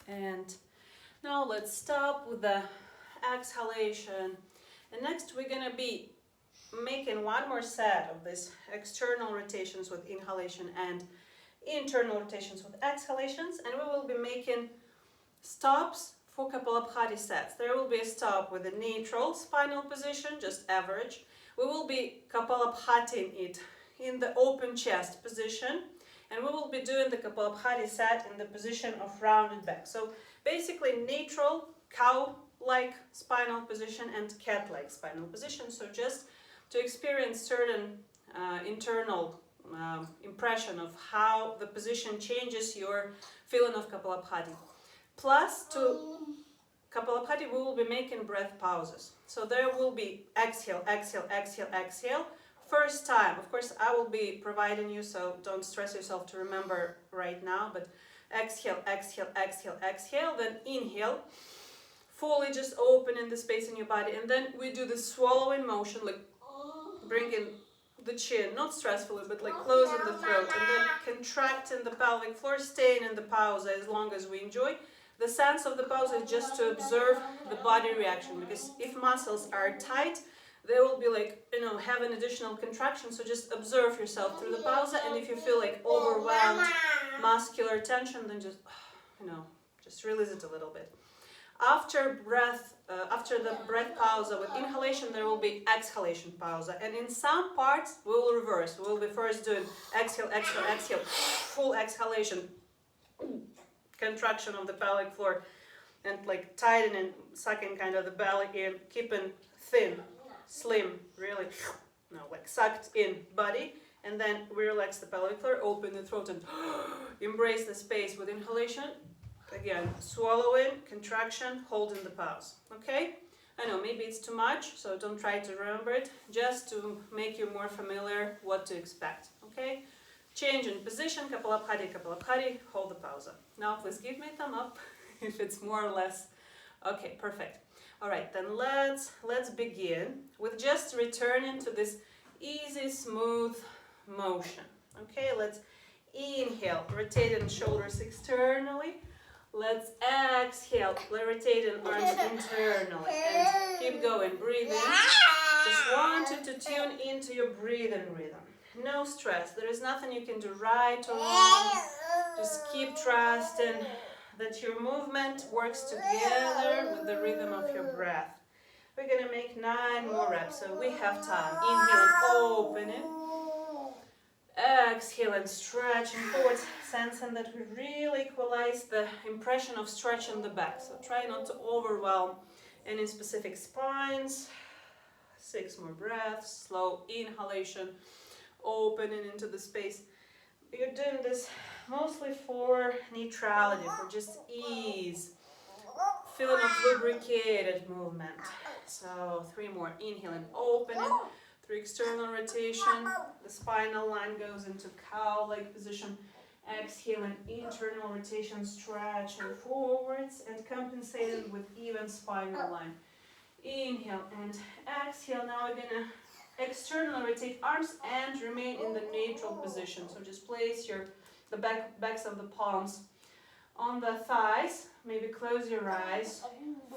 And now let's stop with the exhalation. And next we're gonna be making one more set of these external rotations with inhalation and internal rotations with exhalations, and we will be making stops for Kapalabhati sets. There will be a stop with a neutral spinal position, just average. We will be Kapalabhatiing it in the open chest position, and we will be doing the Kapalabhati set in the position of rounded back. So basically neutral, cow-like spinal position and cat-like spinal position. So just to experience certain internal impression of how the position changes your feeling of Kapalabhati. Plus, to Kapalabhati, we will be making breath pauses. So there will be exhale, exhale, exhale, exhale. First time, of course, I will be providing you, so don't stress yourself to remember right now, but exhale, exhale, exhale, exhale, then inhale, fully just opening the space in your body, and then we do the swallowing motion, like bringing the chin, not stressfully, but like closing the throat, and then contracting the pelvic floor, staying in the pause as long as we enjoy. The sense of the pause is just to observe the body reaction, because if muscles are tight, they will be like, have an additional contraction. So just observe yourself through the pause, and if you feel like overwhelmed muscular tension, then just release it a little bit. After the breath pause with inhalation, there will be exhalation pause, and in some parts we will reverse. We will be first doing exhale, exhale, exhale, full exhalation, contraction of the pelvic floor, and like tightening, sucking kind of the belly in, keeping thin, slim, really, like sucked in body, and then we relax the pelvic floor, open the throat, and embrace the space with inhalation. Again, swallowing, contraction, holding the pause. Okay? I know maybe it's too much, so don't try to remember it, just to make you more familiar what to expect. Okay? Change in position, Kapalabhati, Kapalabhati, hold the pause. Now please give me a thumb up if it's more or less. Okay, perfect. Alright, then let's begin with just returning to this easy, smooth motion. Okay, let's inhale, rotating shoulders externally. Let's exhale, rotating arms internally, and keep going, breathing. Just want you to tune into your breathing rhythm. No stress, there is nothing you can do right or wrong. Just keep trusting that your movement works together with the rhythm of your breath. We're gonna make 9 more reps, so we have time. Inhale and opening. Exhale and stretching forward, sensing that we really equalize the impression of stretching the back. So try not to overwhelm any specific spines. 6 more breaths, slow inhalation, opening into the space. You're doing this mostly for neutrality, for just ease, feeling of lubricated movement. So 3 more, inhale and opening. Through external rotation, the spinal line goes into cow-like position. Exhale and internal rotation, stretching forwards and compensated with even spinal line. Inhale and exhale. Now we're gonna externally rotate arms and remain in the neutral position. So just place the backs of the palms on the thighs. Maybe close your eyes.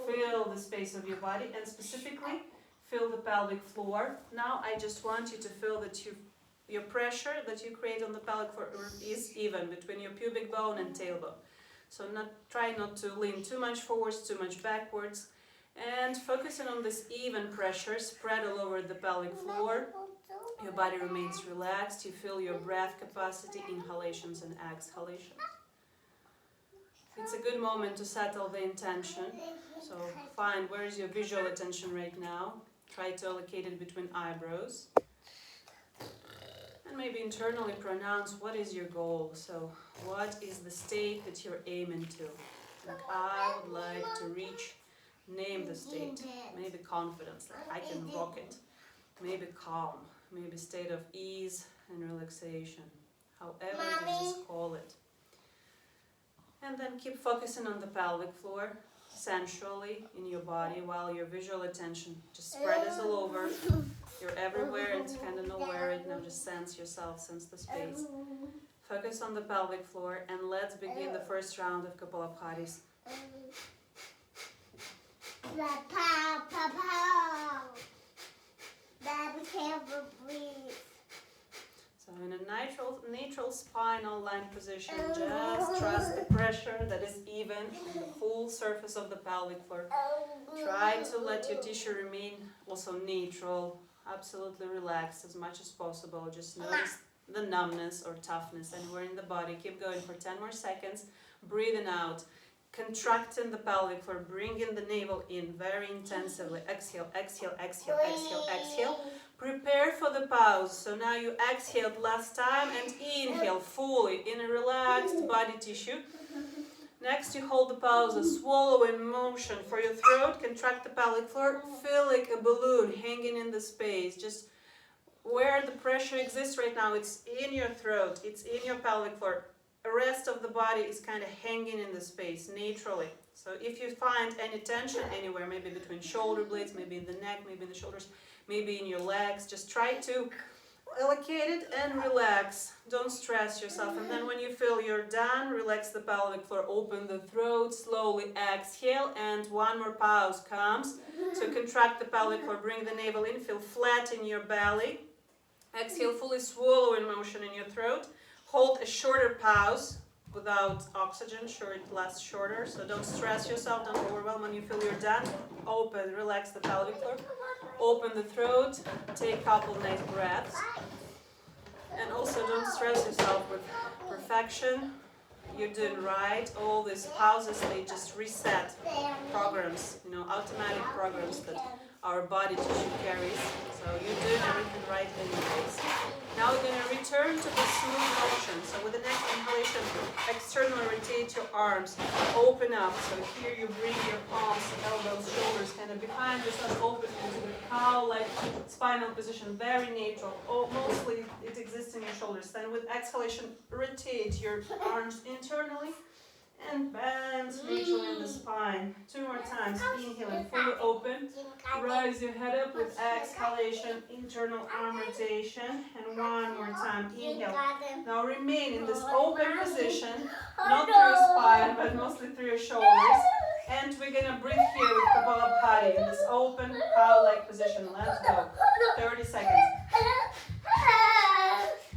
Feel the space of your body, and specifically feel the pelvic floor. Now I just want you to feel that your pressure that you create on the pelvic floor is even between your pubic bone and tailbone. So try not to lean too much forwards, too much backwards, and focusing on this even pressure spread all over the pelvic floor. Your body remains relaxed. You feel your breath capacity, inhalations and exhalations. It's a good moment to settle the intention. So find where is your visual attention right now. Try to allocate it between eyebrows. And maybe internally pronounce what is your goal. So what is the state that you're aiming to? Like, I would like to reach, name the state. Maybe confidence, like I can rock it. Maybe calm, maybe state of ease and relaxation. However you just call it. And then keep focusing on the pelvic floor, sensually in your body, while your visual attention just spreads all over. You're everywhere and kind of nowhere right now. Just sense yourself, sense the space. Focus on the pelvic floor, and let's begin the first round of Kapalabhatis. So in a neutral spinal line position, just trust the pressure that is even on the full surface of the pelvic floor. Try to let your tissue remain also neutral, absolutely relaxed as much as possible. Just notice the numbness or toughness anywhere in the body. Keep going for 10 more seconds. Breathing out, contracting the pelvic floor, bringing the navel in very intensively. Exhale, exhale, exhale, exhale, exhale. Prepare for the pause. So now you exhaled last time and inhale fully in a relaxed body tissue. Next you hold the pause, swallow in motion for your throat, contract the pelvic floor, feel like a balloon hanging in the space. Just where the pressure exists right now, it's in your throat, it's in your pelvic floor. The rest of the body is kind of hanging in the space naturally. So if you find any tension anywhere, maybe between shoulder blades, maybe in the neck, maybe in the shoulders, maybe in your legs, just try to allocate it and relax. Don't stress yourself. And then when you feel you're done, relax the pelvic floor, open the throat, slowly exhale, and one more pause comes. So contract the pelvic floor, bring the navel in, feel flat in your belly. Exhale, fully swallow in motion in your throat. Hold a shorter pause without oxygen, sure it lasts shorter, so don't stress yourself, don't overwhelm. When you feel you're done, open, relax the pelvic floor, open the throat, take a couple nice breaths. And also don't stress yourself with perfection. You're doing right. All these pauses, they just reset programs, automatic programs that our body tissue carries. So you're doing everything right anyways. Now we're going to return to the smooth motion. So with the next inhalation, externally rotate your arms, open up. So here you bring your palms, elbows, shoulders kind of behind yourself, open into the cow-like spinal position, very natural. Mostly it exists in your shoulders. Then with exhalation, rotate your arms internally and bend naturally in the spine. 2 more times. Inhaling, fully open. Rise your head up with exhalation, internal arm rotation. And 1 more time. Inhale. Now remain in this open position, not through your spine, but mostly through your shoulders. And we're going to breathe here with Kapalabhati in this open cow-like position. Let's go. 30 seconds.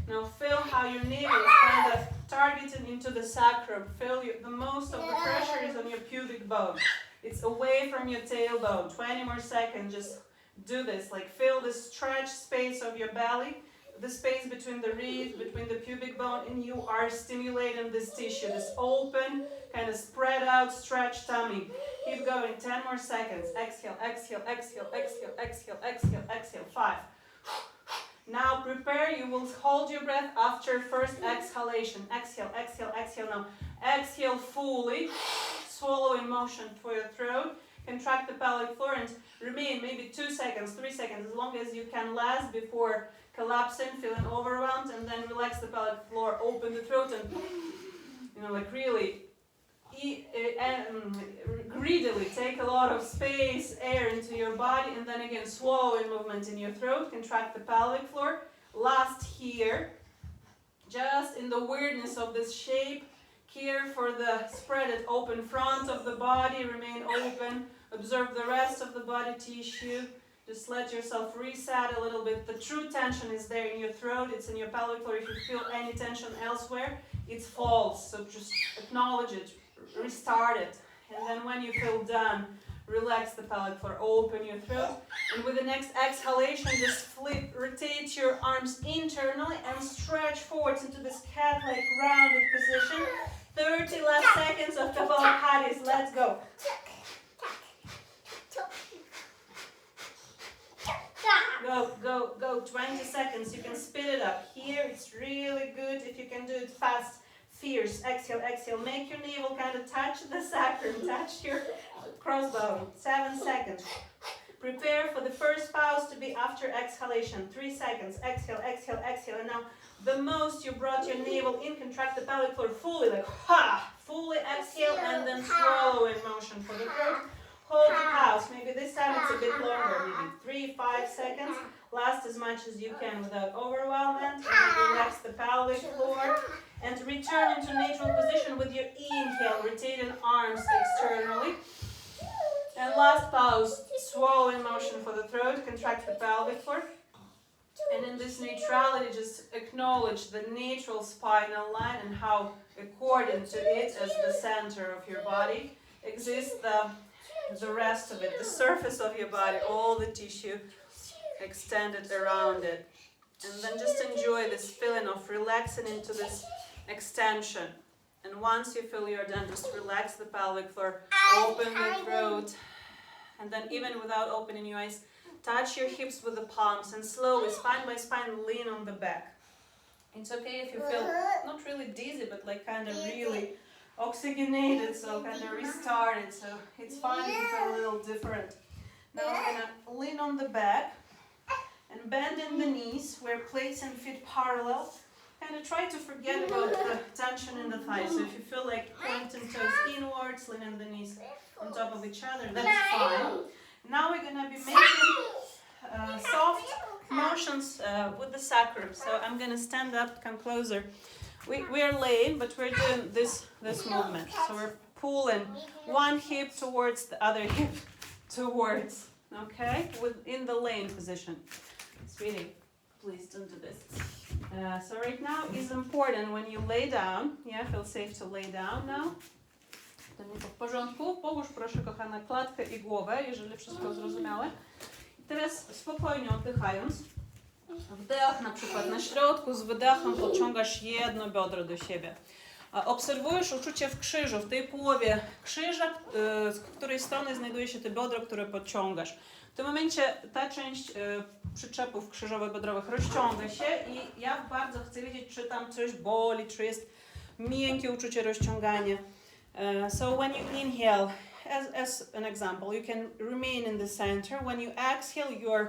Now feel how your navel is kind of targeting into the sacrum. Feel the most of the pressure is on your pubic bone. It's away from your tailbone. 20 more seconds. Just do this. Feel the stretch space of your belly, the space between the ribs, between the pubic bone, and you are stimulating this tissue, this open, kind of spread out, stretch tummy. Keep going. 10 more seconds. Exhale, exhale, exhale, exhale, exhale, exhale, exhale. 5. Now prepare, you will hold your breath after first exhalation. Exhale, exhale, exhale. Now exhale fully, swallow in motion for your throat, contract the pelvic floor and remain maybe 2 seconds, 3 seconds, as long as you can last before collapsing, feeling overwhelmed, and then relax the pelvic floor, open the throat and, really greedily take a lot of space, air into your body, and then again swallow in movement in your throat, contract the pelvic floor. Last here, just in the weirdness of this shape, care for the spreaded open front of the body, remain open, observe the rest of the body tissue. Just let yourself reset a little bit. The true tension is there in your throat, it's in your pelvic floor. If you feel any tension elsewhere, it's false, so just acknowledge it. Restart it, and then when you feel done, relax the pelvic floor, open your throat, and with the next exhalation, just rotate your arms internally and stretch forwards into this cat-like rounded position. 30 last seconds of Kapalabhatis. Let's go. Go, go, go. 20 seconds. You can speed it up. Here, it's really good if you can do it fast. Fierce. Exhale, exhale. Make your navel kind of touch the sacrum, touch your crossbone. 7 seconds. Prepare for the first pause to be after exhalation. 3 seconds. Exhale, exhale, exhale. And now the most you brought your navel in, contract the pelvic floor fully, fully exhale and then swallow in motion for the throat. Hold the pause. Maybe this time it's a bit longer, maybe 3-5 seconds. Last as much as you can without overwhelmment. And relax the pelvic floor. And return into neutral position with your inhale, rotating arms externally. And last pause, swallowing motion for the throat, contract the pelvic floor. And in this neutrality, just acknowledge the natural spinal line and how, according to it, as the center of your body, exists the rest of it, the surface of your body, all the tissue extended around it. And then just enjoy this feeling of relaxing into this extension. And once you feel you're done, just relax the pelvic floor, open the throat, and then even without opening your eyes, touch your hips with the palms and slowly, spine by spine, lean on the back. It's okay if you feel not really dizzy, but like kind of really oxygenated, so kind of restarted. So it's fine if you feel a little different. Now we're gonna lean on the back and bend in the knees. We're placing feet parallel. Kind of try to forget about the tension in the thighs. So if you feel like pointing toes inwards, leaning the knees on top of each other, that's fine. Now we're going to be making soft motions with the sacrum. So I'm going to stand up, come closer. We're laying, but we're doing this movement. So we're pulling one hip towards the other hip towards, okay, within the laying position. Sweetie, please don't do this. So right now is important when you lay down. Yeah, feel safe to lay down now. W porządku, połóż proszę kochana klatkę i głowę, jeżeli wszystko zrozumiałe. I teraz spokojnie oddychając, wdech na przykład na środku, z wydechem podciągasz jedno biodro do siebie. Obserwujesz uczucie w krzyżu, w tej połowie krzyża, z której strony znajduje się to biodro, które podciągasz. W tym momencie ta część przyczepów krzyżowo-biodrowych rozciąga się i ja bardzo chcę wiedzieć, czy tam coś boli, czy jest miękkie uczucie rozciągania. So when you inhale, as an example, you can remain in the center. When you exhale, you're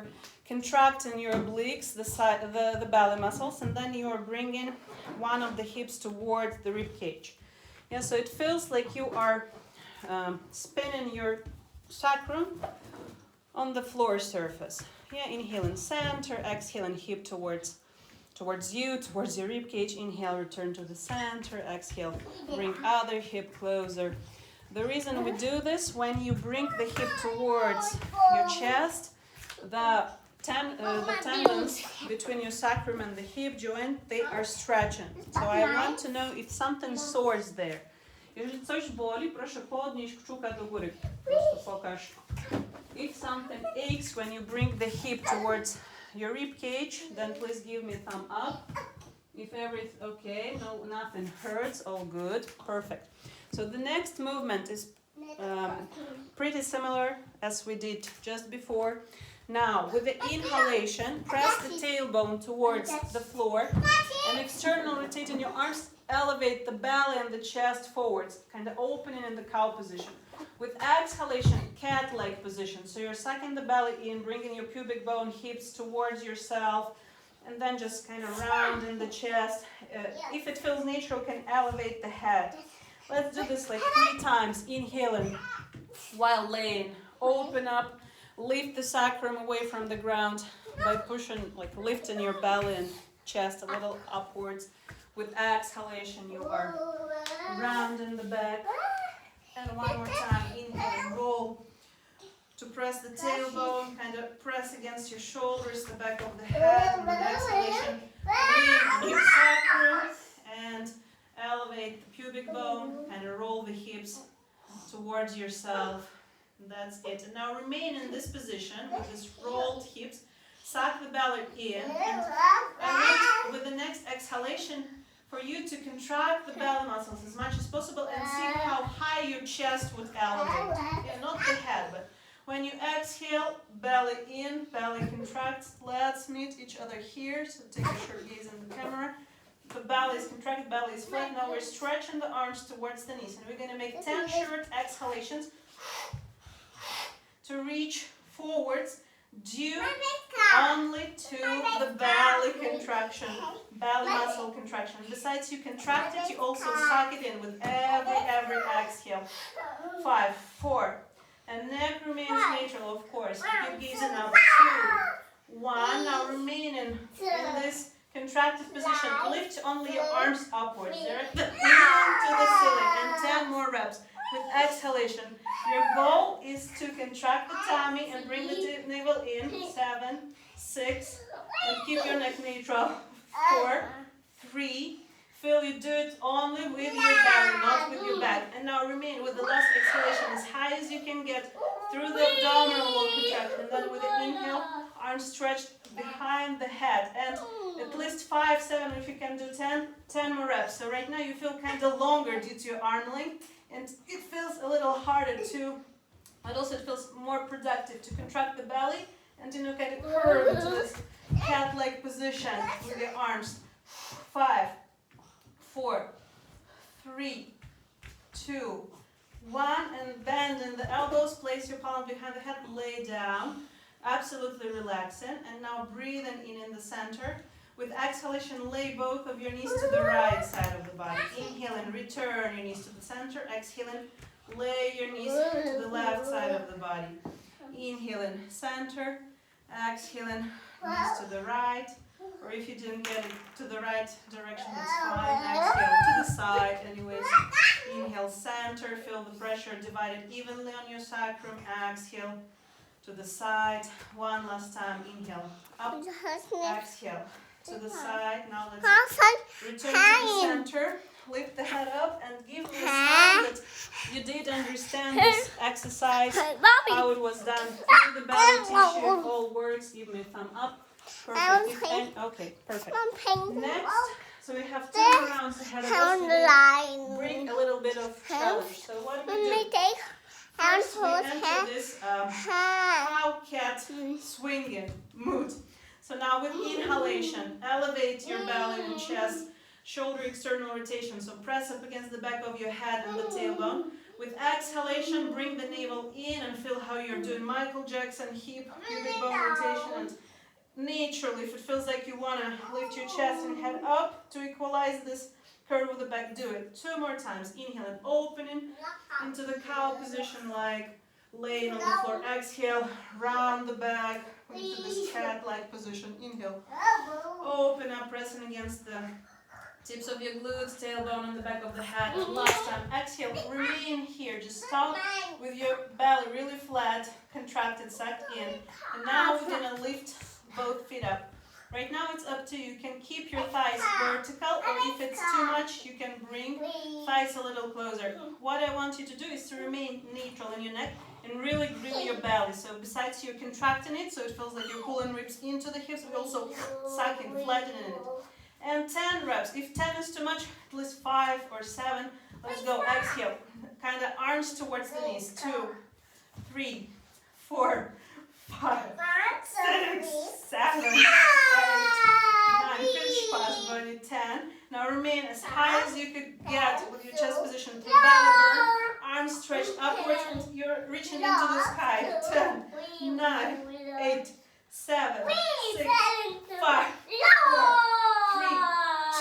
contracting your obliques, the belly muscles, and then you're bringing one of the hips towards the rib cage. Yeah, so it feels like you are spinning your sacrum on the floor surface. Yeah, inhale in center, exhale and hip towards you, towards your rib cage. Inhale, return to the center. Exhale, bring other hip closer. The reason we do this, when you bring the hip towards your chest, the tendons between your sacrum and the hip joint, they are stretching. So I want to know if something sores there. Jeżeli coś boli, proszę podnieść kciuka do góry. Prosto pokaż. If something aches when you bring the hip towards your rib cage, then please give me a thumb up. If everything okay, no, nothing hurts, all good, perfect. So the next movement is pretty similar as we did just before. Now, with the inhalation, press the tailbone towards the floor and external rotating your arms, elevate the belly and the chest forwards, kind of opening in the cow position. With exhalation, cat-like position. So you're sucking the belly in, bringing your pubic bone, hips towards yourself, and then just kind of round in the chest. If it feels natural, can elevate the head. Let's do this like 3 times. Inhaling while laying. Open up, lift the sacrum away from the ground by pushing, like lifting your belly and chest a little upwards. With exhalation, you are round in the back. And one more time, inhale and roll to press the tailbone, kind of press against your shoulders, the back of the head. And with exhalation, lean your sacrum and elevate the pubic bone, kind of roll the hips towards yourself. And that's it. And now remain in this position with this rolled hips. Suck the belly in, and I want with the next exhalation for you to contract the belly muscles as much as possible and see how high your chest would elevate. Yeah, not the head, but when you exhale, belly in, belly contracts. Let's meet each other here. So take a short gaze in the camera. The belly is contracted, belly is flat. Now we're stretching the arms towards the knees. And we're going to make 10 short exhalations to reach forwards due only to the belly contraction, belly muscle contraction. Besides you contract it, you also suck it in with every exhale. 5, 4, and neck remains natural, of course. Keep gazing up. 2, 1. Now remaining in this contracted position. Lift only your arms upwards, direct the arm to the ceiling, and 10 more reps. With exhalation, your goal is to contract the tummy and bring the navel in. 7, 6, and keep your neck neutral. 4, 3, feel you do it only with your belly, not with your back. And now remain with the last exhalation as high as you can get through the abdominal wall contraction. And then with the inhale, arms stretched behind the head. And at least 5, 7, if you can do 10 more reps. So right now you feel kind of longer due to your arm length. And it feels a little harder to, but also it feels more productive to contract the belly and kind of curve into this cat-like position with your arms. 5, 4, 3, 2, 1, and bend in the elbows. Place your palm behind the head. Lay down. Absolutely relaxing. And now breathing in the center. With exhalation, lay both of your knees to the right side of the body. Inhaling, return your knees to the center. Exhaling, lay your knees to the left side of the body. Inhaling, center. Exhaling, knees to the right. Or if you didn't get it to the right direction, it's fine. Exhale to the side anyways. Inhale, center. Feel the pressure divided evenly on your sacrum. Exhale to the side. One last time. Inhale, up. Exhale. To the side. Now let's return to the center. Lift the head up and give me a sign that you did understand this exercise, how it was done through the belly tissue. It all works. Give me a thumb up. Perfect. Okay, perfect. Next, so we have 2 rounds ahead of us. Bring a little bit of challenge. So what do we do? First, we enter this cow cat swinging mood. So now with inhalation, elevate your belly and chest, shoulder external rotation. So press up against the back of your head and the tailbone. With exhalation, bring the navel in and feel how you're doing Michael Jackson hip, pubic bone rotation. And naturally, if it feels like you want to lift your chest and head up to equalize this curve of the back, do it. 2 more times. Inhale and opening into the cow position, like laying on the floor. Exhale, round the back into this cat-like position. Inhale, open up, pressing against the tips of your glutes, tailbone on the back of the head. And last time, exhale, remain here. Just stop with your belly really flat, contracted, sucked in. And now we're gonna lift both feet up. Right now it's up to you. You can keep your thighs vertical, or if it's too much, you can bring thighs a little closer. What I want you to do is to remain neutral in your neck and really grill your belly. So besides you're contracting it, so it feels like you're pulling ribs into the hips, but also sucking, flattening it. And 10 reps. If 10 is too much, at least 5 or 7. Let's go. Exhale. Kind of arms towards the knees. 2, 3, 4, 5, 6, 7, 8, 9. Finish fast, buddy. 10. Now remain as high as you could get with your chest position to belly burn. Arms stretched upwards and you're reaching into the sky. 10, 9, 8, 7, 6, 5, 4, 3,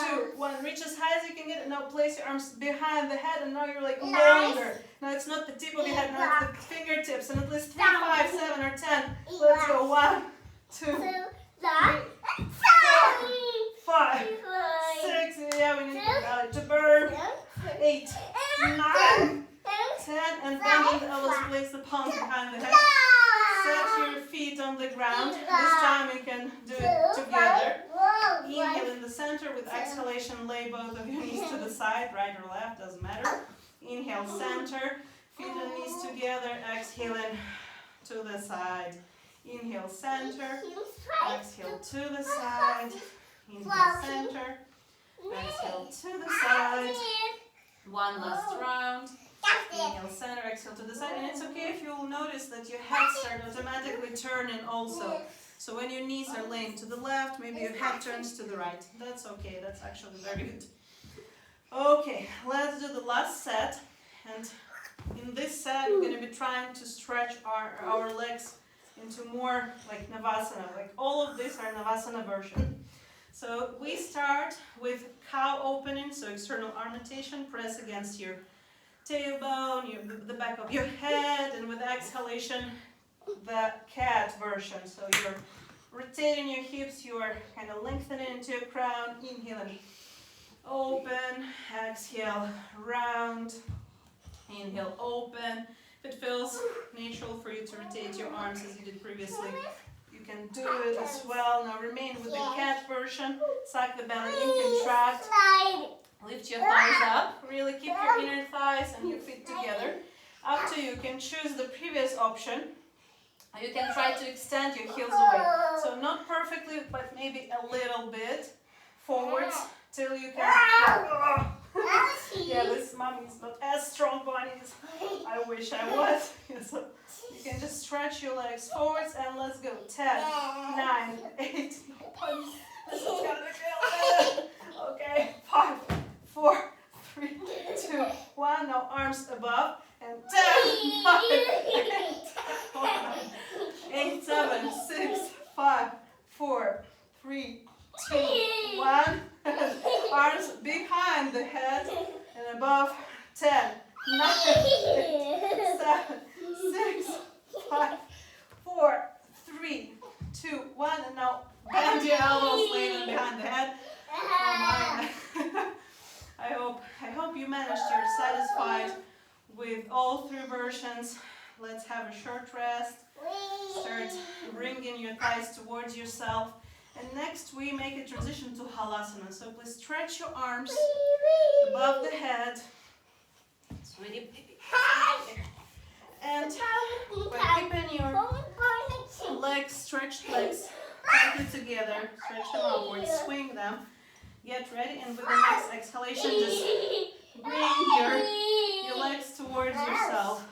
2, 1. Reach as high as you can get. And now place your arms behind the head, and now you're like longer. Now it's not the tip of your head, now it's the fingertips. And at least 3, 5, 7, or 10. Let's go. 1, 2, 3, 4, 5, 6. Yeah, we need to burn. 8, 9, 10. And bend the elbows. Place the palms behind the head. Set your feet on the ground. This time you can do it together. Inhale in the center. With exhalation, lay both of your knees to the side, right or left, doesn't matter. Inhale, center. Feet and knees together. Exhaling to the side. Inhale, center. Exhale to the side. Inhale, center. Exhale to the side. One last round. Inhale, center, exhale to the side. And it's okay if you'll notice that your head starts automatically turning also. So when your knees are laying to the left, maybe your head turns to the right. That's okay. That's actually very good. Okay, let's do the last set. And in this set, we're going to be trying to stretch our legs into more like Navasana. Like all of these are Navasana version. So we start with cow opening, so external arm rotation. Press against your tailbone, the back of your head, and with exhalation, the cat version. So you're rotating your hips, you are kind of lengthening into your crown. Inhale and open. Exhale, round. Inhale, open. If it feels natural for you to rotate your arms as you did previously, you can do it as well. Now remain with the cat version. Suck the belly in, contract. Lift your thighs up. Really keep your inner thighs and your feet together. Up to you. You can choose the previous option. You can try to extend your heels away. So not perfectly, but maybe a little bit forwards till you can. Yeah, this mommy is not as strong body as I wish I was. So you can just stretch your legs forwards and let's go. 10, 9, 8, 1. This is gonna be good. Okay, 5, 4, 3, 2, 1. Now arms above and 10, 9, 8, 7, 6, 5, 4, 3, 2, 1. Arms behind the head and above. 10, 9, 8, 7, 6, 5, 4, 3, 2, 1. And now bend your elbows, lay them behind the head. Oh my. I hope you managed. You're satisfied with all 3 versions. Let's have a short rest. Start bringing your thighs towards yourself. And next we make a transition to Halasana. So please stretch your arms above the head. Sweetie baby. And by keeping your legs, stretched legs, tightly together, stretch them upwards, swing them. Get ready, and with the next exhalation, just bring your legs towards yourself.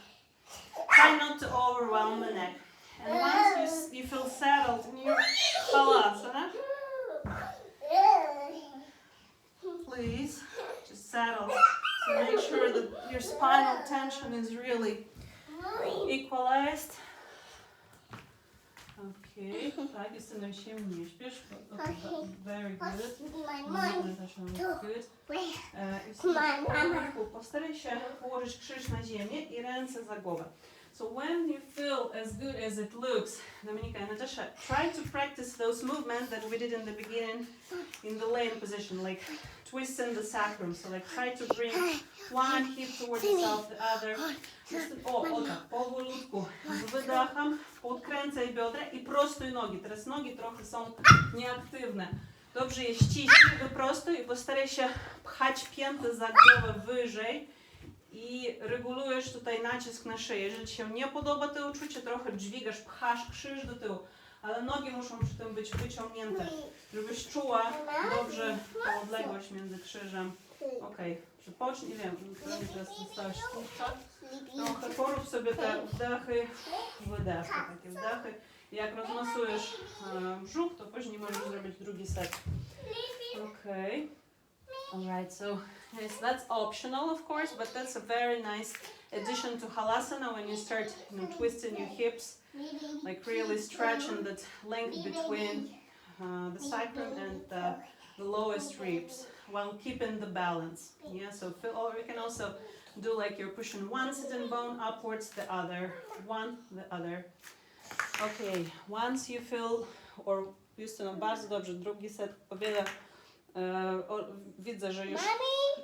Try not to overwhelm the neck. And once you feel settled in your Halasana, please just settle. So make sure that your spinal tension is really equalized. Okay, так, Justyna, nie śpiesz. Okay, very good. Good. Justyna, postaraj się położyć krzyż na ziemię I ręce za głowę. So when you feel as good as it looks, Dominika and Natasha, try to practice those movements that we did in the beginning in the laying position, like twisting the sacrum. So like try to bring one hip towards itself, the other. O tak, powolutku, z wydechem, podkręcaj biodra I prostuj nogi. Teraz nogi trochę są nieaktywne. Dobrze je ściśnij, wyprostuj I postaraj się pchać pięty za głowę wyżej. I regulujesz tutaj nacisk na szyję. Jeżeli Ci się nie podoba to uczucie, trochę dźwigasz, pchasz krzyż do tyłu, ale nogi muszą przy tym być wyciągnięte, żebyś czuła dobrze tę odległość między krzyżem. Okej, przypocznij, wiem, teraz zostałeś kurczak. Trochę porób sobie te wdechy, wydechy, takie wdechy. I jak rozmasujesz brzuch, to później możesz zrobić drugi set. Okej. Alright, so yes, that's optional of course, but that's a very nice addition to Halasana when you start twisting your hips, like really stretching that length between the sacrum and the lowest ribs while keeping the balance. Yeah, so or you can also do like you're pushing one sitting bone upwards, the other, one, the other. Okay, once you feel, or Justyno, bardzo dobrze, drugi set o wiele. Widzę, że już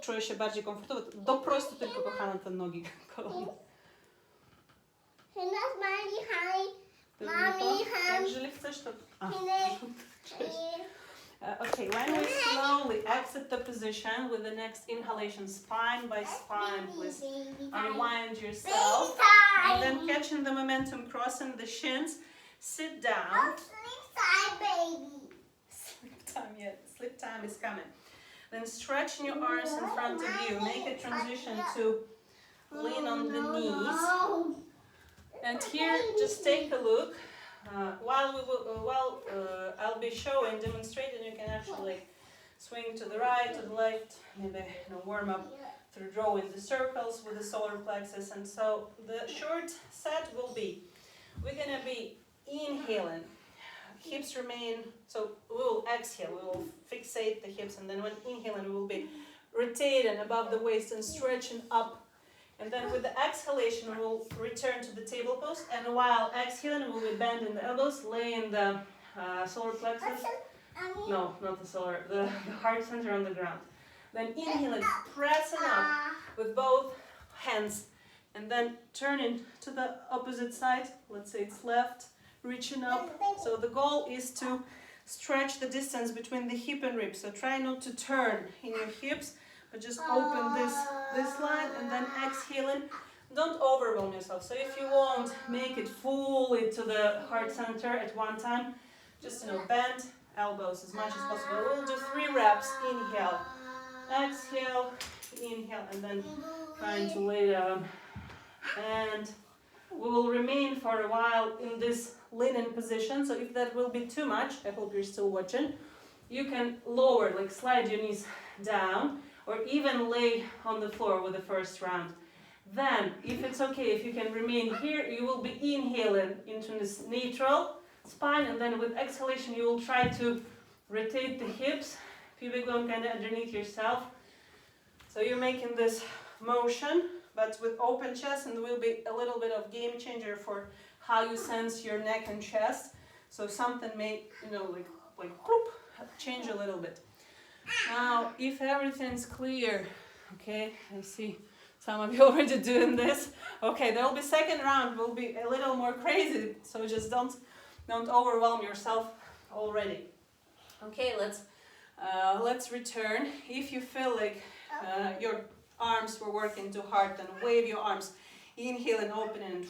czuję się bardziej komfortowo. Doprostuj tylko, kochana, te nogi, kolana. Jeżeli chcesz, to... Okay, when we slowly exit the position with the next inhalation, spine by spine, please unwind yourself. And then catching the momentum, crossing the shins, sit down. Sleep time is coming. Then stretching your arms in front of you. Make a transition to lean on the knees. And here, just take a look. While I'll be showing, demonstrating, you can actually swing to the right, to the left, maybe warm up through drawing the circles with the solar plexus. And so the short set will be, we're gonna be inhaling. Hips remain, so we will exhale, we will fixate the hips, and then when inhaling we will be rotating above the waist and stretching up. And then with the exhalation we will return to the table pose, and while exhaling we will be bending the elbows, laying the solar plexus. No, not the solar, the heart center on the ground. Then inhaling, pressing up with both hands. And then turning to the opposite side. Let's say it's left, reaching up. So the goal is to stretch the distance between the hip and rib. So try not to turn in your hips, but just open this line and then exhaling. Don't overwhelm yourself. So if you won't make it fully to the heart center at one time, just bend elbows as much as possible. We'll do 3 reps. Inhale, exhale, inhale, and then trying to lay down. And we will remain for a while in this leaning position. So if that will be too much, I hope you're still watching, you can lower, like slide your knees down, or even lay on the floor with the first round. Then, if it's okay, if you can remain here, you will be inhaling into this neutral spine, and then with exhalation you will try to rotate the hips, pubic bone kind of underneath yourself. So you're making this motion, but with open chest, and there will be a little bit of game changer for how you sense your neck and chest. So something may, like whoop, change a little bit. Now, if everything's clear, okay, I see some of you already doing this. Okay, there will be second round, will be a little more crazy, so just don't overwhelm yourself already. Okay, let's return. If you feel like your arms were working too hard, then wave your arms. Inhale and open, and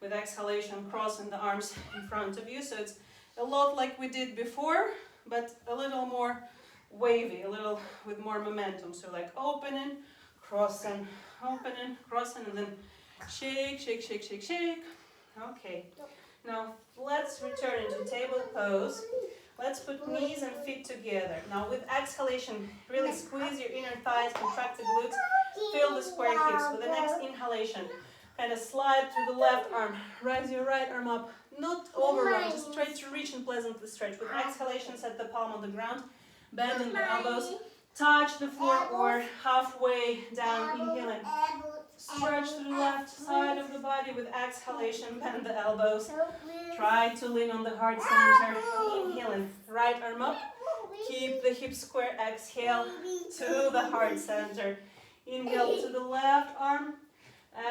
with exhalation, crossing the arms in front of you. So it's a lot like we did before, but a little more wavy, a little with more momentum. So like opening, crossing, opening, crossing, and then shake, shake, shake, shake, shake. Okay. Now let's return into table pose. Let's put knees and feet together. Now with exhalation, really squeeze your inner thighs, contract the glutes, feel the square hips. With the next inhalation, kind of slide to the left arm, raise your right arm up, not overrun, just try to reach and pleasantly stretch. With exhalation, set the palm on the ground, bending the elbows, touch the floor or halfway down, inhaling. Stretch to the left side of the body. With exhalation, bend the elbows. Try to lean on the heart center. Inhaling, right arm up. Keep the hips square. Exhale to the heart center. Inhale to the left arm.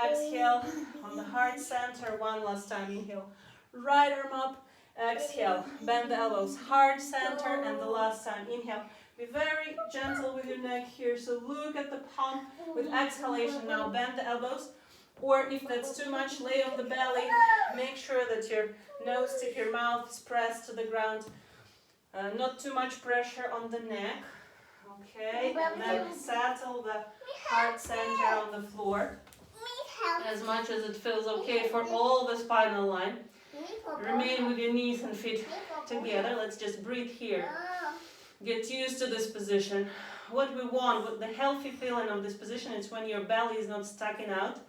Exhale on the heart center. One last time. Inhale, right arm up. Exhale, bend the elbows. Heart center, and the last time. Inhale. Be very gentle with your neck here, so look at the palm. With exhalation now, bend the elbows, or if that's too much, lay on the belly. Make sure that your nose tip, your mouth is pressed to the ground. Not too much pressure on the neck. Okay, and then settle the heart center on the floor as much as it feels okay for all the spinal line. Remain with your knees and feet together. Let's just breathe here. Get used to this position. What we want, the healthy feeling of this position is when your belly is not sticking out,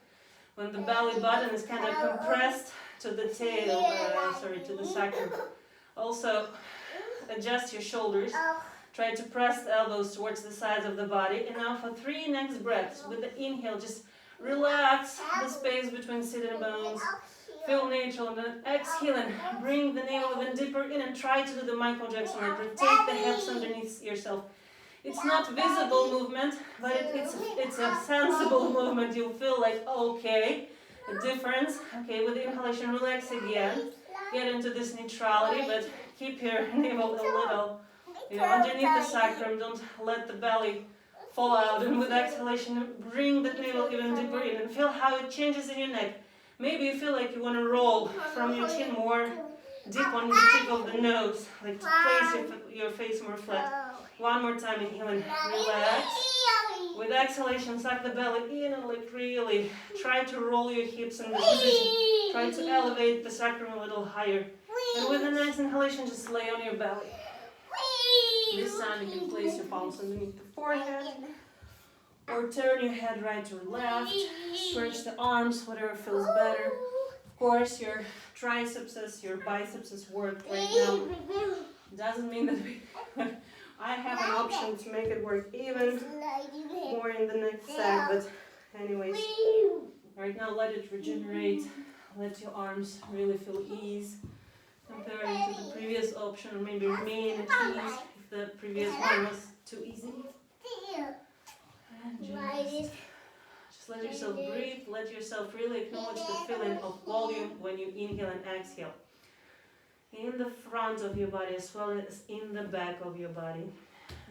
when the belly button is kind of compressed to the tail, to the sacrum. Also, adjust your shoulders. Try to press the elbows towards the sides of the body. And now for 3 next breaths, with the inhale, just relax the space between sitting bones. Feel natural, and then exhaling, bring the navel even deeper in and try to do the Michael Jackson, like rotate the hips underneath yourself. It's not visible movement, but it's a sensible movement. You'll feel like, okay, a difference. Okay, with the inhalation, relax again. Get into this neutrality, but keep your navel a little, underneath the sacrum. Don't let the belly fall out. And with exhalation, bring the navel even deeper in and feel how it changes in your neck. Maybe you feel like you want to roll from your chin more deep on the tip of the nose, like to place your face more flat. One more time, inhaling, relax. With exhalation, suck the belly in and like really try to roll your hips in this position. Try to elevate the sacrum a little higher. And with the next inhalation, just lay on your belly. This time you can place your palms underneath the forehead. Or turn your head right or left, stretch the arms, whatever feels better. Of course, your triceps, your biceps work right now. Doesn't mean that I have an option to make it work even more in the next set, but anyways, right now let it regenerate. Let your arms really feel ease. comparing to the previous option, or maybe remain at ease if the previous one was too easy. And just let yourself breathe, let yourself really acknowledge the feeling of volume when you inhale and exhale. In the front of your body as well as in the back of your body,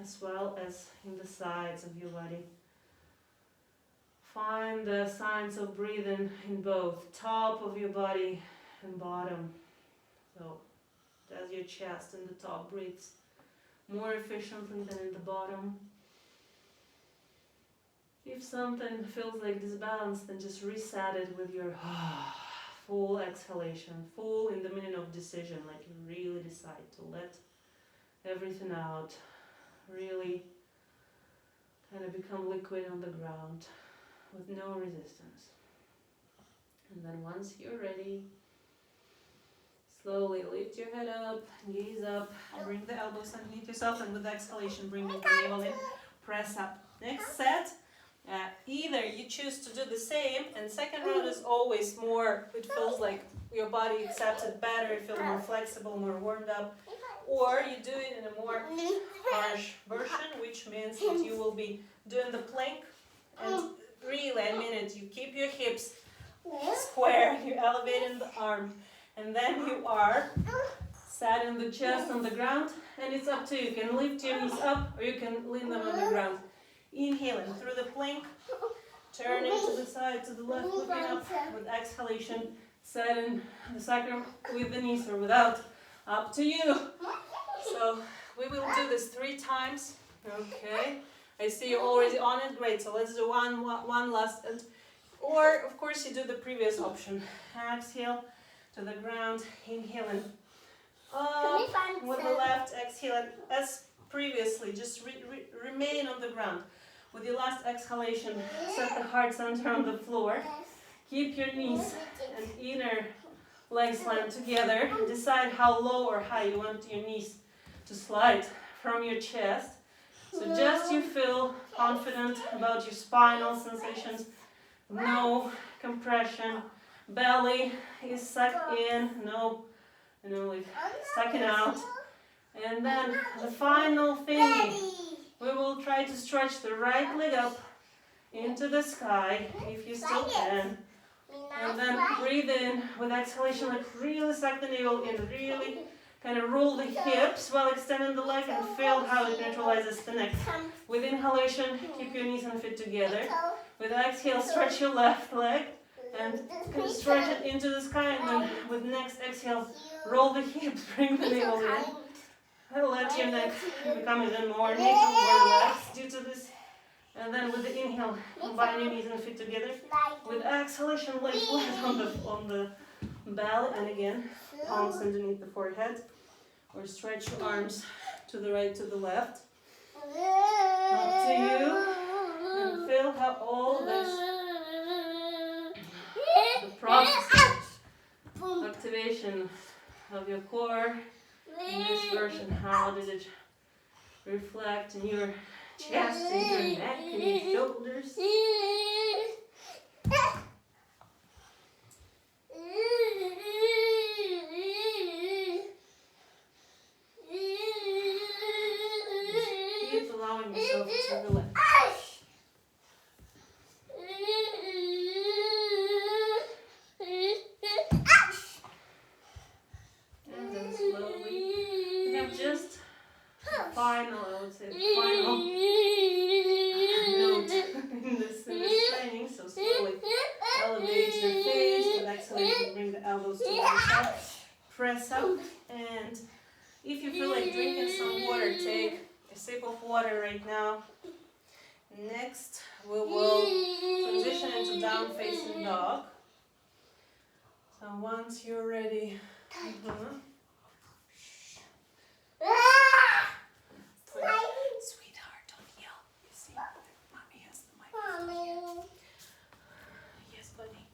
as well as in the sides of your body. Find the signs of breathing in both top of your body and bottom. So, does your chest and the top breathes more efficiently than in the bottom? If something feels like disbalance, then just reset it with your full exhalation, full in the meaning of decision, like you really decide to let everything out, really kind of become liquid on the ground with no resistance. And then once you're ready, slowly lift your head up, gaze up, bring the elbows underneath yourself, and with the exhalation, bring the navel in, press up. Next set, either you choose to do the same, and second round is always more, it feels like your body accepts it better, you feel more flexible, more warmed up, or you do it in a more harsh version, which means that you will be doing the plank, and really, I mean it, you keep your hips square, you're elevating the arm, and then you are setting the chest on the ground, and it's up to you. You can lift your knees up, or you can lean them on the ground. Inhaling through the plank, turning to the side, to the left, looking up with exhalation, setting the sacrum with the knees or without, up to you. So we will do this 3 times, okay? I see you're already on it, great, so let's do one last, or of course you do the previous option. Exhale to the ground, inhaling up with the left, exhaling as previously, just remain on the ground. With your last exhalation, set the heart center on the floor. Keep your knees and inner legs lined together. Decide how low or high you want your knees to slide from your chest. So just you feel confident about your spinal sensations. No compression. Belly is sucked in. No, like sucking out. And then the final thing. We will try to stretch the right leg up into the sky, if you still can. And then breathe in with exhalation, like really suck the navel in, really kind of roll the hips while extending the leg and feel how it neutralizes the neck. With inhalation, keep your knees and feet together. With exhale, stretch your left leg and kind of stretch it into the sky. And then with next exhale, roll the hips, bring the navel in. Let your neck become even more neutral, more relaxed due to this. And then with the inhale, combine your knees and feet together. With exhalation, lay flat on the belly. And again, palms underneath the forehead. Or stretch your arms to the right, to the left. Up to you. And feel how all this, the process of activation of your core, in this version, how did it reflect in your chest, in your neck, in your shoulders? Just keep allowing yourself to relax. And then slowly, we have just final, I would say, final note in this training. So slowly elevate your face with exhalation, bring the elbows to your side, press up, and if you feel like drinking some water, take a sip of water right now. Next, we will transition into down facing dog. So once you're ready, Sweetheart, don't yell. You see, mommy has the microphone. Yes, buddy.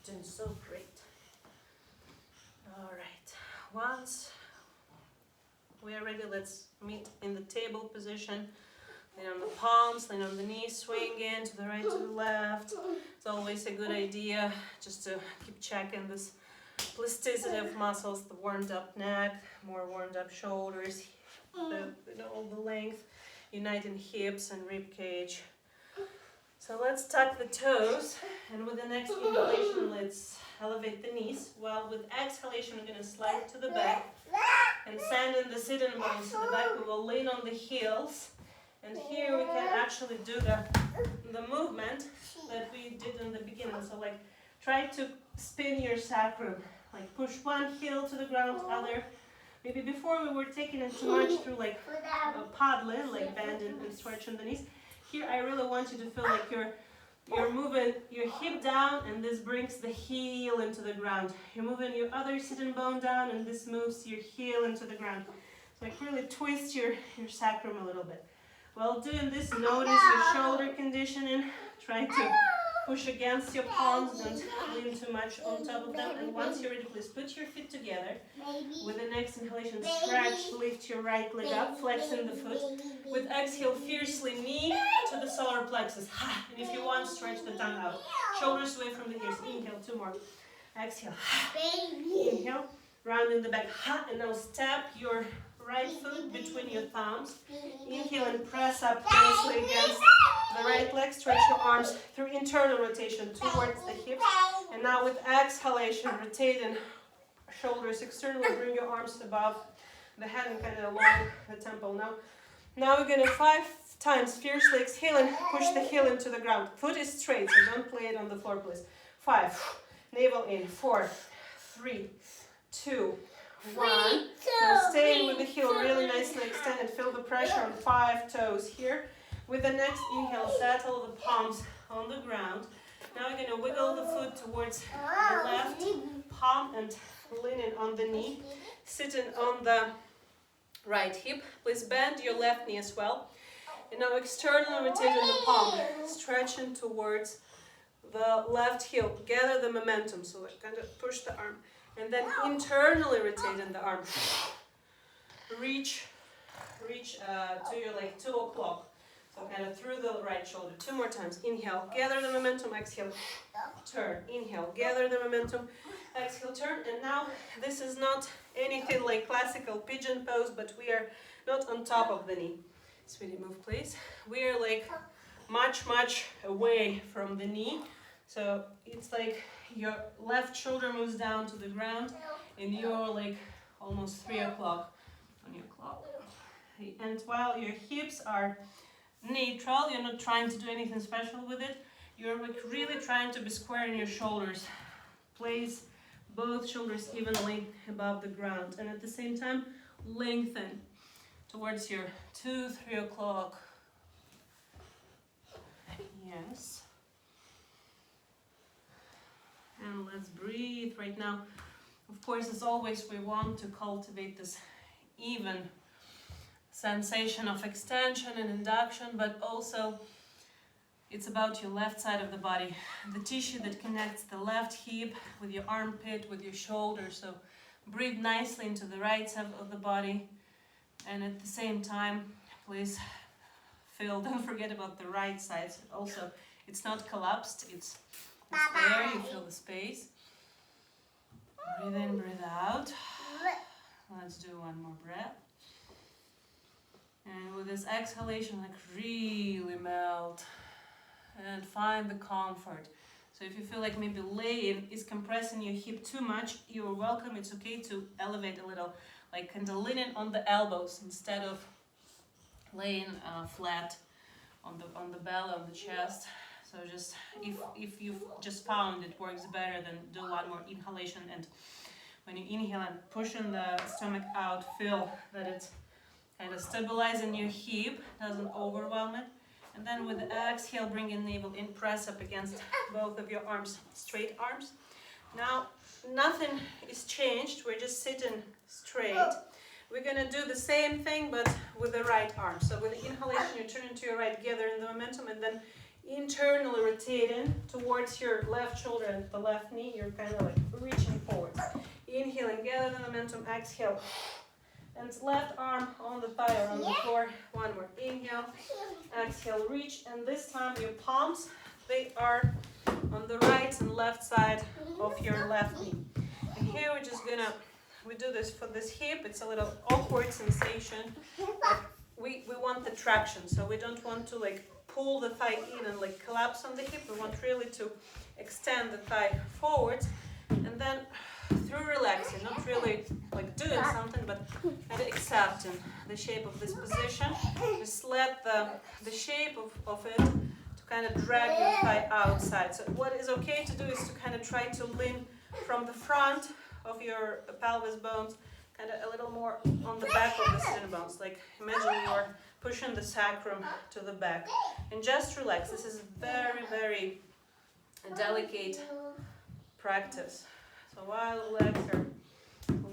Doing so great. All right. Once we are ready, let's meet in the table position. Lean on the palms, lean on the knees, swing in to the right, to the left. It's always a good idea just to keep checking this plasticity of muscles, the warmed up neck, more warmed up shoulders, all the length, uniting hips and rib cage. So let's tuck the toes, and with the next inhalation, let's elevate the knees. While with exhalation, we're going to slide to the back and send in the sitting bones to the back. We will lean on the heels, and here we can actually do the movement that we did in the beginning. So like try to spin your sacrum, like push one heel to the ground, other. Maybe before we were taking it too much through like a paddling, like bending and stretching the knees. Here I really want you to feel like you're moving your hip down, and this brings the heel into the ground. You're moving your other sitting bone down, and this moves your heel into the ground. So like really twist your sacrum a little bit. While doing this, notice your shoulder conditioning. Try to push against your palms, don't lean too much on top of them. And once you're ready, please put your feet together. With the next inhalation, stretch, lift your right leg up, flexing the foot. With exhale, fiercely knee to the solar plexus. And if you want, stretch the tongue out. Shoulders away from the ears. Inhale, 2 more. Exhale. Inhale, round in the back. And now step your right foot between your thumbs. Inhale and press up nicely against the right leg. Stretch your arms through internal rotation towards the hips. And now with exhalation, rotating shoulders externally, bring your arms above the head and kind of along the temple. Now we're going to 5 times fiercely exhale and push the heel into the ground. Foot is straight, so don't play it on the floor, please. 5, navel in, 4, 3, 2, 1. Now staying with the heel really nicely extended. Feel the pressure on 5 toes here. With the next inhale, settle the palms on the ground. Now we're going to wiggle the foot towards the left palm and leaning on the knee. Sitting on the right hip. Please bend your left knee as well. And now externally rotating the palm, stretching towards the left heel. Gather the momentum, so like kind of push the arm. And then internally rotating the arm. Reach to your like 2 o'clock. So kind of through the right shoulder. 2 more times. Inhale, gather the momentum, exhale, turn. Inhale, gather the momentum, exhale, turn. And now this is not anything like classical pigeon pose, but we are not on top of the knee. Sweetie, move please. We are like much away from the knee. So it's like your left shoulder moves down to the ground and you're like almost 3 o'clock on your clock. And while your hips are neutral, you're not trying to do anything special with it. You're like really trying to be square in your shoulders. Place both shoulders evenly above the ground, and at the same time lengthen towards your 2-3 o'clock. Yes. And let's breathe right now. Of course, as always, we want to cultivate this even sensation of extension and induction, but also it's about your left side of the body, the tissue that connects the left hip with your armpit, with your shoulder. So breathe nicely into the right side of the body, and at the same time, please don't forget about the right side. Also, it's not collapsed, it's there, you feel the space. Breathe in, breathe out. Let's do one more breath. And with this exhalation, like really melt and find the comfort. So if you feel like maybe laying is compressing your hip too much, you're welcome. It's okay to elevate a little, like kind of leaning on the elbows instead of laying flat on the belly, on the chest. So just if you've just found it works better, then do one more inhalation, and when you inhale and pushing the stomach out, feel that it's kind of stabilizing your hip, doesn't overwhelm it. And then with the exhale, bring your navel in, press up against both of your arms, straight arms. Now, nothing is changed, we're just sitting straight. We're gonna do the same thing, but with the right arm. So with the inhalation, you're turning to your right, gathering the momentum, and then internally rotating towards your left shoulder and the left knee. You're kind of like reaching forward. Inhaling, gather the momentum, exhale. And left arm on the thigh or on the floor. One more. Inhale, exhale, reach. And this time your palms, they are on the right and left side of your left knee. And here we're just gonna, we do this for this hip, it's a little awkward sensation. We want the traction, so we don't want to like pull the thigh in and like collapse on the hip. We want really to extend the thigh forwards, and then through relaxing, not really like doing something, but kind of accepting the shape of this position. Just let the shape of it to kind of drag your thigh outside. So what is okay to do is to kind of try to lean from the front of your pelvis bones, kind of a little more on the back of the shin bones. Like imagine you're pushing the sacrum to the back, and just relax. This is very, very delicate practice. So while the legs are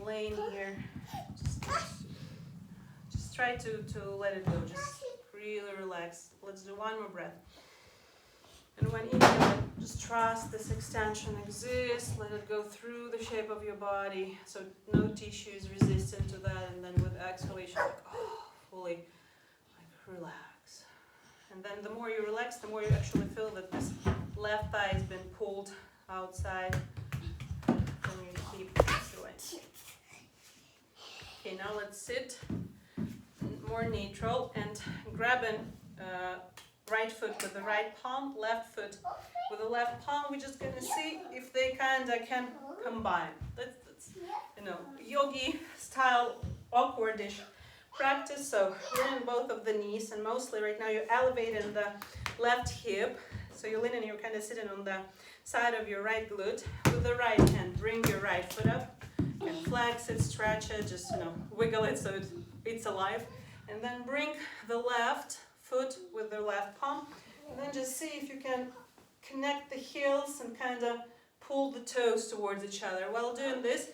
laying here, just try to let it go. Just really relax. Let's do one more breath. And when inhale, just trust this extension exists. Let it go through the shape of your body, so no tissue is resistant to that. And then with exhalation, like, fully like relax. And then the more you relax, the more you actually feel that this left thigh has been pulled outside. Then you keep doing. Okay, now let's sit more neutral and grabbing right foot with the right palm, left foot with the left palm. We're just gonna see if they kind of can combine. That's yogi style awkwardish practice. So lean both of the knees, and mostly right now you're elevating the left hip. So you're leaning, you're kind of sitting on the side of your right glute. With the right hand, bring your right foot up and flex it, stretch it, just wiggle it so it's alive. And then bring the left foot with the left palm, and then just see if you can connect the heels and kind of pull the toes towards each other. While doing this,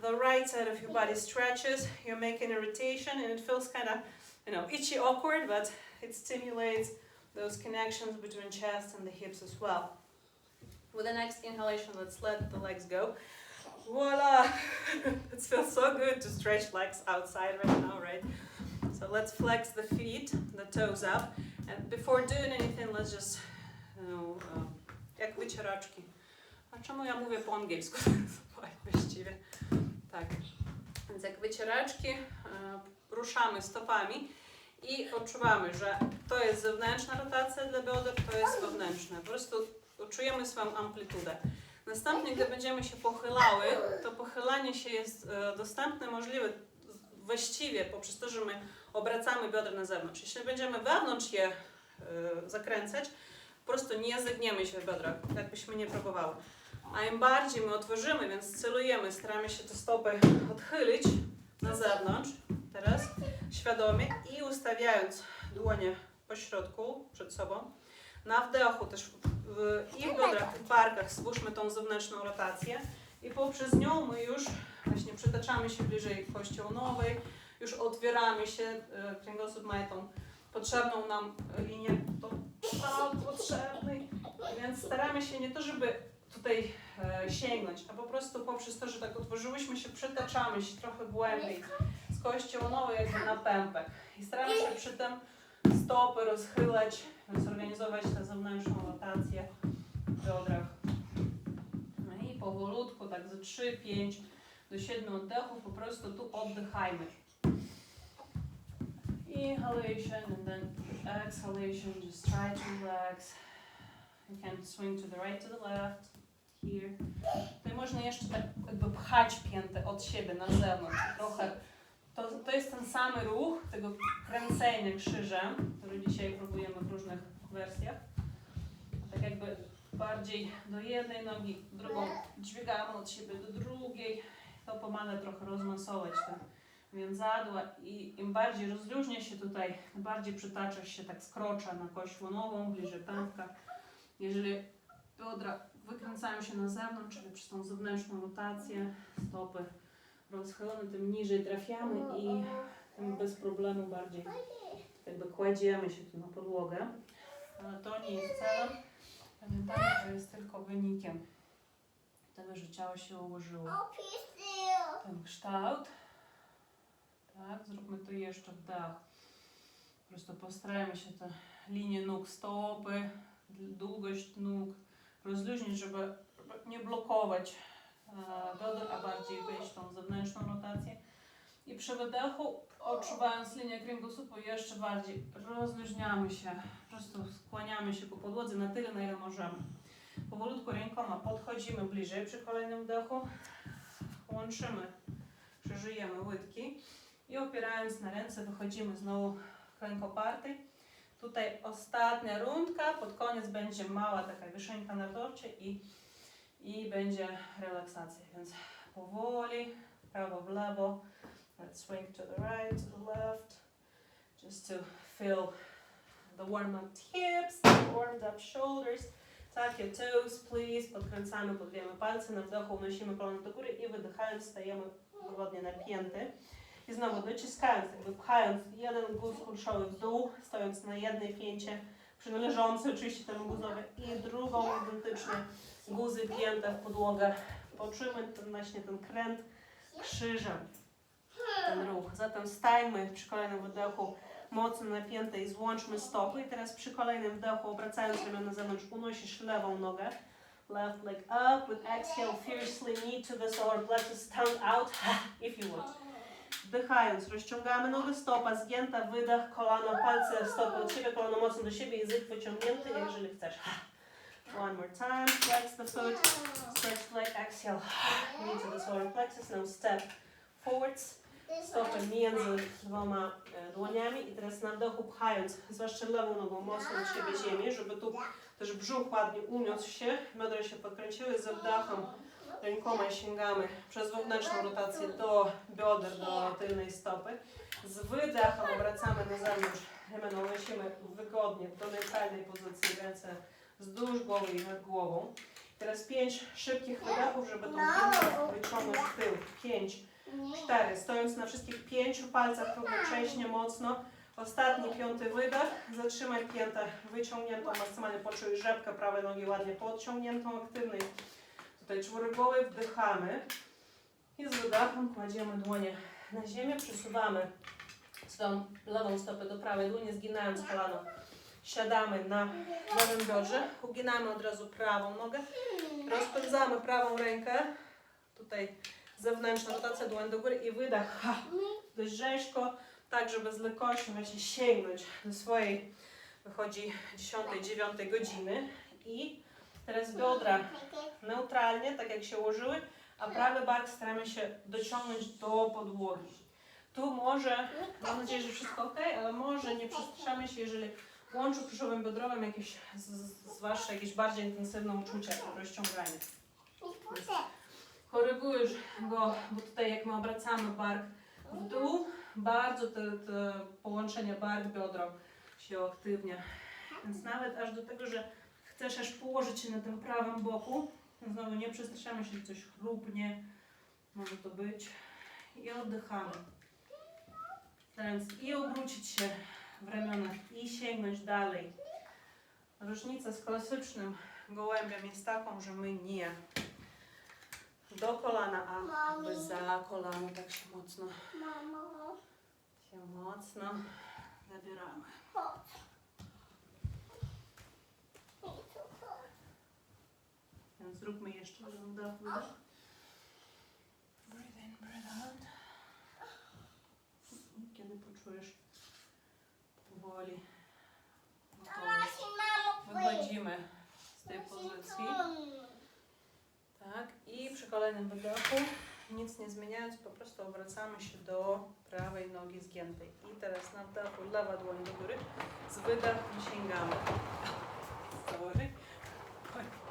the right side of your body stretches, you're making a rotation, and it feels kind of, itchy, awkward, but it stimulates those connections between chest and the hips as well. With the next inhalation, let's let the legs go. Voila! It feels so good to stretch legs outside right now, right? So let's flex the feet, the toes up, and before doing anything, let's just, jak wycieraczki. A czemu ja mówię po angielsku? Właściwie. Tak. Więc jak wycieraczki, ruszamy stopami i odczuwamy, że to jest zewnętrzna rotacja dla bioder, to jest wewnętrzna. Po prostu czujemy swoją amplitudę. Następnie, gdy będziemy się pochylały, to pochylanie się jest dostępne, możliwe właściwie poprzez to, że my obracamy biodra na zewnątrz. Jeśli będziemy wewnątrz je zakręcać, po prostu nie zygniemy się w biodrach, jakbyśmy nie próbowały. A im bardziej my otworzymy, więc celujemy, staramy się te stopy odchylić na zewnątrz, teraz świadomie, i ustawiając dłonie po środku, przed sobą. Na wdechu też i w biodrach, i w barkach stwórzmy tą zewnętrzną rotację, i poprzez nią my już właśnie przetaczamy się bliżej kości łonowej, już otwieramy się, kręgosłup ma tą potrzebną nam linię potrzebnej, więc staramy się nie to, żeby tutaj sięgnąć, a po prostu poprzez to, że tak otworzyłyśmy się, przetaczamy się trochę głębiej z kości łonowej jakby na pępek i staramy się przy tym stopy rozchylać, więc organizować tę zewnętrzną rotację w biodrach. No i powolutku, tak ze 3, 5 do 7 oddechów, po prostu tu oddychajmy. Inhalation and then exhalation, just try to relax. You can swing to the right, to the left, here. Tutaj można jeszcze tak jakby pchać piętę od siebie na zewnątrz. Trochę. To jest ten sam ruch tego kręcenia krzyżem, który dzisiaj próbujemy w różnych wersjach. Tak jakby bardziej do jednej nogi, drugą dźwigamy od siebie do drugiej. To pomaga trochę rozmasować te więzadła, i im bardziej rozluźnia się tutaj, tym bardziej przytacza się, tak skrocza na kość łonową, bliżej pępka. Jeżeli biodra wykręcają się na zewnątrz, czyli przez tą zewnętrzną rotację, stopy rozchylone, tym niżej trafiamy i tym bez problemu bardziej jakby kładziemy się tu na podłogę. Ale to nie jest celem. Pamiętajmy, że jest tylko wynikiem tego, że ciało się ułożyło. Ten kształt. Tak, zróbmy to jeszcze wdech. Po prostu postarajmy się te linie nóg, stopy, długość nóg rozluźnić, żeby nie blokować bioder, a bardziej wyjść tą zewnętrzną rotację. I przy wydechu, odczuwając linię kręgosłupu, jeszcze bardziej rozluźniamy się, po prostu skłaniamy się po podłodze na tyle, na ile możemy. Powolutku rękoma podchodzimy bliżej przy kolejnym wdechu, łączymy, krzyżujemy łydki i opierając na ręce wychodzimy znowu w kręg oparty. Tutaj ostatnia rundka, pod koniec będzie mała taka wieszenka na torcie i będzie relaksacja, więc powoli, prawo w lewo, let's swing to the right, to the left, just to feel the warm up hips, the warmed up shoulders. Tuck your toes, please. Podkręcamy, podwijamy palce, na wdechu unosimy kolano do góry i wydychając stajemy wygodnie napięty. I znowu dociskając, jakby pchając jeden guz kulszowy w dół, stojąc na jednej pięcie, przynależącej oczywiście temu guzowi i drugą identycznie, guzy pięte w podłogę. Poczujmy właśnie ten kręt krzyżem, ten ruch. Zatem stajmy przy kolejnym wydechu mocno napięte i złączmy stopy. I teraz przy kolejnym wdechu, obracając ramię na zewnątrz, unosisz lewą nogę. Left leg up with exhale, fiercely knee to the solar plexus, tongue out, if you would. Wdychając, rozciągamy nogę, stopa zgięta, wydech, kolano, palce, stopy od siebie, kolano mocno do siebie, język wyciągnięty, jeżeli chcesz. One more time, flex the foot, stretch leg, exhale, knee to the solar plexus, now step forwards, stopę między dwoma dłoniami i teraz na wdechu pchając, zwłaszcza lewą nogą mocno od siebie ziemię, żeby tu też brzuch ładnie uniósł się, biodra się podkręciły, z wdechem rękoma sięgamy przez wewnętrzną rotację do bioder, do tylnej stopy. Z wydechem obracamy na zewnątrz, ramiona unosimy wygodnie do neutralnej pozycji, ręce wzdłuż głowy i nad głową. Teraz 5 szybkich wydechów, żeby tą piętę wyciągnąć w tył. 5, 4, stojąc na wszystkich 5 palcach równocześnie mocno. Ostatni 5 wydech, zatrzymaj piętę wyciągniętą, maksymalnie poczuj rzepkę prawej nogi ładnie podciągniętą, aktywnej. Tutaj czworogłowy, wdychamy i z wydechem kładziemy dłonie na ziemię, przesuwamy swoją lewą stopę do prawej dłoni, zginając kolano. Siadamy na lewym biodrze, uginamy od razu prawą nogę, rozpędzamy prawą rękę, tutaj zewnętrzna rotacja, dłoń do góry i wydech, dość rzeźko, tak żeby z lekkością właśnie sięgnąć do swojej, wychodzi 10-9 godziny i teraz biodra neutralnie, tak jak się ułożyły, a prawy bark staramy się dociągnąć do podłogi. Tu może, mam nadzieję, że wszystko ok, ale może nie przestraszamy się, jeżeli w łączu krzyżowym biodrowym jakieś, zwłaszcza jakieś bardziej intensywne uczucia, rozciąganie. Korygujesz go, bo tutaj jak my obracamy bark w dół, bardzo te połączenie bark-biodro się uaktywnia. Więc nawet aż do tego, że chcesz aż położyć się na tym prawym boku, znowu nie przestraszamy się, coś chrupnie, może to być. I oddychamy. Starając i obrócić się w ramionach i sięgnąć dalej. Różnica z klasycznym gołębiem jest taką, że my nie do kolana, a jakby za kolano, tak się mocno zabieramy. Więc zróbmy jeszcze jeden wdech, wydech. Breathe in, breathe out. Kiedy poczujesz powoli wychodzimy z tej pozycji. Tak, i przy kolejnym wydechu, nic nie zmieniając, po prostu obracamy się do prawej nogi zgiętej. I teraz na wdechu lewa dłoń do góry, z wydechem sięgamy. Sorry.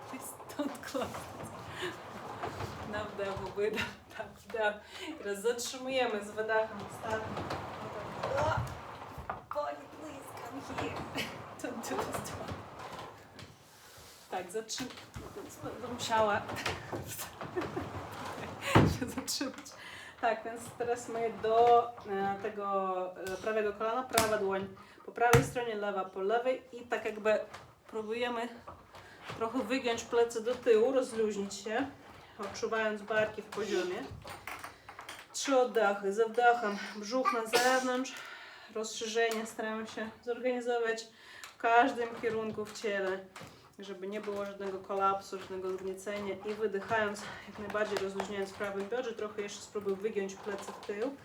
Please don't close it. Na wdechu, wydech, tak, wdech. Teraz zatrzymujemy z wydechem ostatni. Body, please come here. Don't do this to me. Tak, będę musiała się zatrzymać. Tak, więc teraz my do tego prawego kolana, prawa dłoń po prawej stronie, lewa po lewej i tak jakby próbujemy trochę wygiąć plecy do tyłu, rozluźnić się, odczuwając barki w poziomie. 3 oddechy, ze wdechem brzuch na zewnątrz, rozszerzenie staramy się zorganizować w każdym kierunku w ciele. żeby nie było żadnego kolapsu, żadnego zgniecenia i wydychając, jak najbardziej rozluźniając w prawym biodrze, trochę jeszcze spróbuj wygiąć plecy w tył,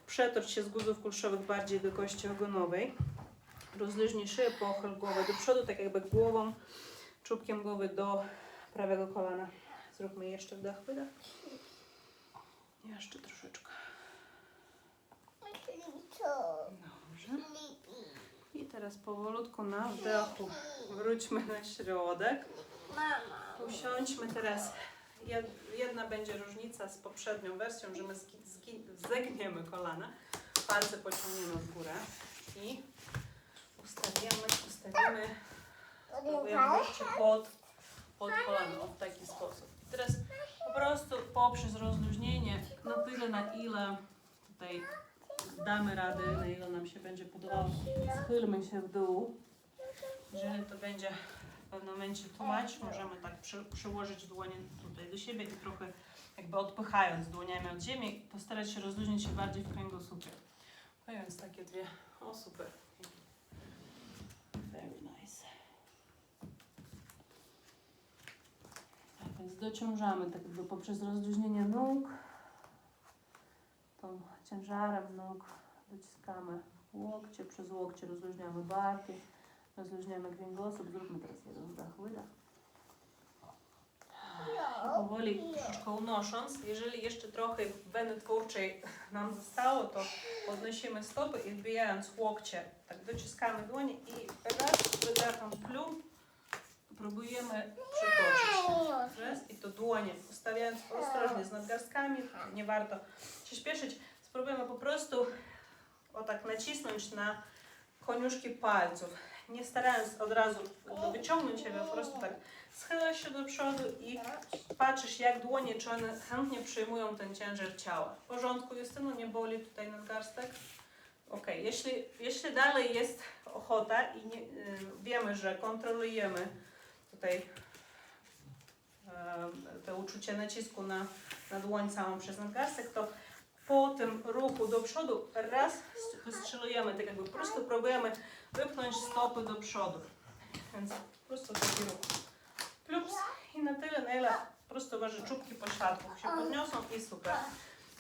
przetocz się z guzów kulszowych bardziej do kości ogonowej, rozluźnij szyję, pochyl głowę do przodu, tak jakby głową, czubkiem głowy do prawego kolana. Zróbmy jeszcze wdech, wydech. Jeszcze troszeczkę. Dobrze. I teraz powolutku na wdechu wróćmy na środek. Usiądźmy teraz. Jedna będzie różnica z poprzednią wersją, że my zegniemy kolana, palce pociągniemy w górę i ustawimy jeszcze pod kolano w taki sposób. Teraz po prostu poprzez rozluźnienie na tyle, na ile tutaj damy rady, na ile nam się będzie podobało, schylmy się w dół. Jeżeli to będzie w pewnym momencie tłumacz, możemy tak przyłożyć dłonie tutaj do siebie i trochę jakby odpychając dłoniami od ziemi, postarać się rozluźnić się bardziej w kręgosłupie. A więc takie dwie, o super. Very nice. Tak więc dociążamy tak jakby poprzez rozluźnienie nóg, tą ciężarem nóg dociskamy łokcie, przez łokcie rozluźniamy barki, rozluźniamy kręgosłup. Zróbmy teraz jeden wdech, wydech. Powoli troszeczkę unosząc, jeżeli jeszcze trochę weny twórczej nam zostało, to podnosimy stopy i wbijając łokcie, tak dociskamy dłonie i raz wydechem plum próbujemy przytoczyć. Raz i to dłonie ustawiając ostrożnie z nadgarstkami, nie warto się śpieszyć. Spróbujemy po prostu o tak nacisnąć na koniuszki palców, nie starając od razu wyciągnąć się, po prostu tak schylasz się do przodu i patrzysz, jak dłonie, czy one chętnie przyjmują ten ciężar ciała. W porządku, Justyno, nie boli tutaj nadgarstek? Ok, jeśli dalej jest ochota i wiemy, że kontrolujemy tutaj to uczucie nacisku na dłoń całą przez nadgarstek, to po tym ruchu do przodu raz wystrzelujemy, tak jakby po prostu próbujemy wypchnąć stopy do przodu. Więc po prostu taki ruch. Plups i na tyle, na ile po prostu wasze czubki pośladków się podniosą i super.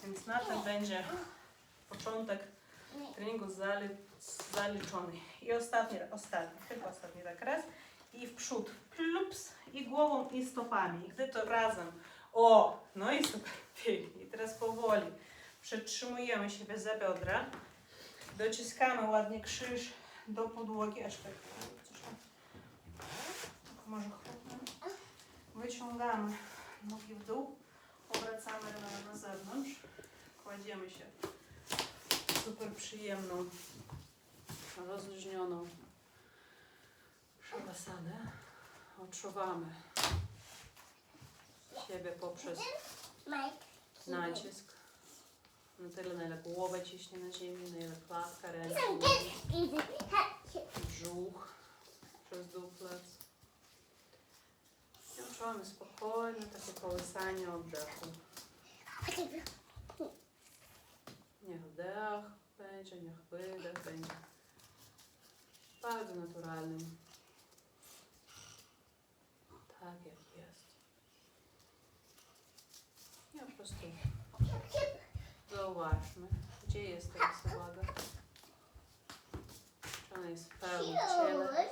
Więc na tym będzie początek treningu zaliczony. I ostatni, tylko ostatni tak raz. I w przód, plups, i głową, i stopami. I gdy to razem, no i super, pięknie. I teraz powoli przytrzymujemy siebie za biodra, dociskamy ładnie krzyż do podłogi, aż tak, może chrupnę. Wyciągamy nogi w dół, obracamy na zewnątrz, kładziemy się w super przyjemną, rozluźnioną szawasadę. Odczuwamy siebie poprzez nacisk. Na tyle, na ile głowę ciśnie na ziemi, na ile klatka, ręce, brzuch przez dół plec. I odczuwamy spokojne takie kołysanie oddechu. Niech wdech będzie, niech wydech będzie bardzo naturalnym. Tak jak jest. I po prostu zauważmy, gdzie jest teraz uwaga. Czy ona jest w pełni w ciele,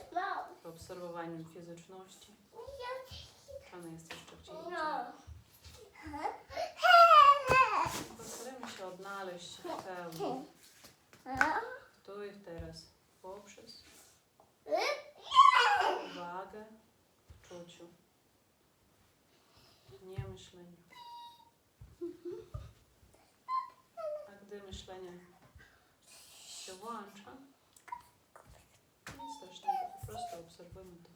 w obserwowaniu fizyczności. Czy ona jest jeszcze gdzie indziej. Postarajmy się odnaleźć się w pełni. Tu i teraz poprzez uwagę w czuciu, nie myśleniu. A gdy myślenie się włącza, nic strasznego, po prostu obserwujmy to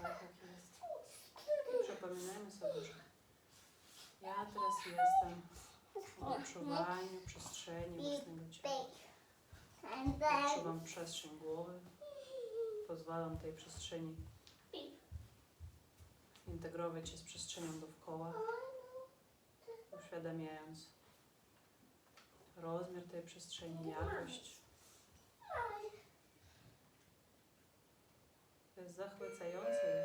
tak jak jest. I przypominajmy sobie, że ja teraz jestem w odczuwaniu przestrzeni własnego ciała. Odczuwam przestrzeń głowy, pozwalam tej przestrzeni integrować się z przestrzenią dookoła, uświadamiając rozmiar tej przestrzeni, jakość, To jest zachwycające.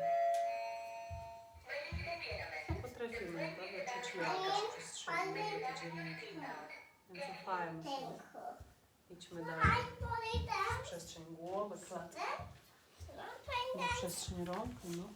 Potrafimy, naprawdę, czuć jakość przestrzeni tego dźwięku. Więc ufajmy sobie. Idźmy dalej. W przestrzeń głowy, klatki. W przestrzeń rąk i nóg.